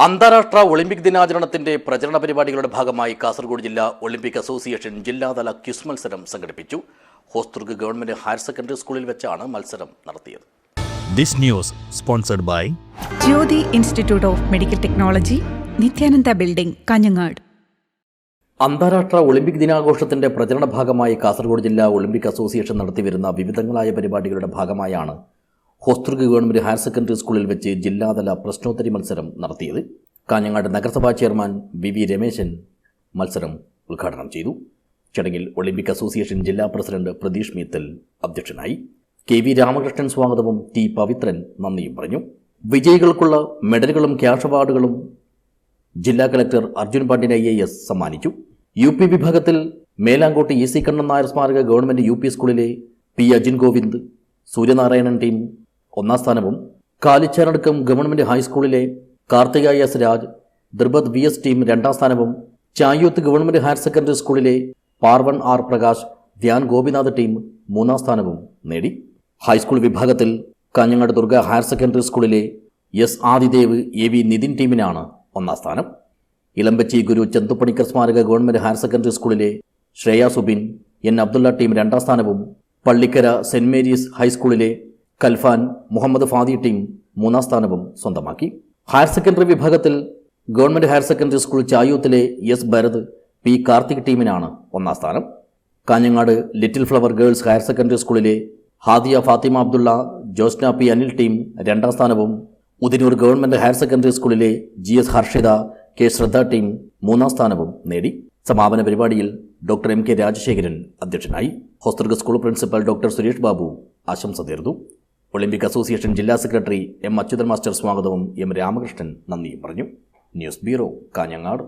അന്താരാഷ്ട്ര ഒളിമ്പിക് ദിനാചരണത്തിന്റെ പ്രചരണ പരിപാടികളുടെ ഭാഗമായി കാസർഗോഡ് ജില്ലാ ഒളിമ്പിക് അസോസിയേഷൻ ജില്ലാതല ക്വിസ് മത്സരം സംഘടിപ്പിച്ചു. ഹോസ്ദുർഗ് ഗവൺമെന്റ് ഹയർ സെക്കൻഡറി സ്കൂളിൽ വെച്ചാണ് മത്സരം നടത്തിയത്. This news sponsored by Jyothi institute of medical technology, Nithyananda building, Kanhangad. അന്താരാഷ്ട്ര ഒളിമ്പിക് ദിനാഘോഷത്തിന്റെ പ്രചരണ ഭാഗമായി കാസർഗോഡ് ജില്ലാ ഒളിമ്പിക് അസോസിയേഷൻ നടത്തിവരുന്ന വിവിധങ്ങളായ പരിപാടികളുടെ ഭാഗമായാണ് ഹോസ്ദുർഗ് ഗവൺമെന്റ് ഹയർ സെക്കൻഡറി സ്കൂളിൽ വെച്ച് ജില്ലാതല പ്രശ്നോത്തരി മത്സരം നടത്തിയത്. കാഞ്ഞങ്ങാട് നഗരസഭാ ചെയർമാൻ വി രമേശൻ മത്സരം ഉദ്ഘാടനം ചെയ്തു. ചടങ്ങിൽ ഒളിമ്പിക് അസോസിയേഷൻ ജില്ലാ പ്രസിഡന്റ് പ്രതീഷ് മീത്തൽ അധ്യക്ഷനായി. KV രാമകൃഷ്ണൻ സ്വാഗതവും T പവിത്രൻ നന്ദിയും പറഞ്ഞു. വിജയികൾക്കുള്ള മെഡലുകളും ക്യാഷ് അവാർഡുകളും ജില്ലാ കളക്ടർ അർജുൻ പാണ്ഡ്യൻ IAS സമ്മാനിച്ചു. UP വിഭാഗത്തിൽ മേലാങ്കോട്ട് EC കണ്ണൻ നായർ സ്മാരക ഗവൺമെന്റ് UP സ്കൂളിലെ P അജിൻ ഗോവിന്ദ് സൂര്യനാരായണൻ ടീം ഒന്നാം സ്ഥാനവും, കാലിച്ചാനടുക്കം ഗവൺമെന്റ് ഹൈസ്കൂളിലെ Karthika S Raj Drupad VS team രണ്ടാം സ്ഥാനവും, ചായൂത്ത് ഗവൺമെന്റ് ഹയർ സെക്കൻഡറി സ്കൂളിലെ പാർവൺ R പ്രകാശ് ധ്യാൻ ഗോപിനാഥ് ടീം മൂന്നാം സ്ഥാനവും നേടി. ഹൈസ്കൂൾ വിഭാഗത്തിൽ കാഞ്ഞങ്ങാട് ദുർഗ ഹയർ സെക്കൻഡറി സ്കൂളിലെ S ആദിദേവ് AV നിതിൻ ടീമിനാണ് ഒന്നാം സ്ഥാനം. ഇളമ്പച്ചി ഗുരു ചന്തുപണിക്കർ സ്മാരക ഗവൺമെന്റ് ഹയർ സെക്കൻഡറി സ്കൂളിലെ ശ്രേയ സുബിൻ N അബ്ദുള്ള ടീം രണ്ടാം സ്ഥാനവും, പള്ളിക്കര സെന്റ് മേരീസ് ഹൈസ്കൂളിലെ കൽഫാൻ മുഹമ്മദ് ഫാദി ടീം മൂന്നാം സ്ഥാനവും സ്വന്തമാക്കി. ഹയർ സെക്കൻഡറി വിഭാഗത്തിൽ ഗവൺമെന്റ് ഹയർ സെക്കൻഡറി സ്കൂൾ ചായൂത്തിലെ S ഭരത് P കാർത്തിക് ടീമിനാണ് ഒന്നാം സ്ഥാനം. Kanhangad Little Flower Girls Higher Secondary സ്കൂളിലെ ഹാദിയ ഫാത്തിമ അബ്ദുള്ള ജോസ്ന P അനിൽ ടീം രണ്ടാം സ്ഥാനവും, ഉദിനൂർ ഗവൺമെന്റ് ഹയർ സെക്കൻഡറി സ്കൂളിലെ GS Harshitha K Shraddha team മൂന്നാം സ്ഥാനവും നേടി. സമാപന പരിപാടിയിൽ ഡോക്ടർ MK രാജശേഖരൻ അധ്യക്ഷനായി. Hosdurg school principal doctor Suresh Babu ആശംസ നേർന്നു. ഒളിമ്പിക് അസോസിയേഷൻ ജില്ലാ സെക്രട്ടറി M അച്യുതൻ മാസ്റ്റർ സ്വാഗതവും M രാമകൃഷ്ണൻ നന്ദിയും പറഞ്ഞു. News bureau, Kanhangad.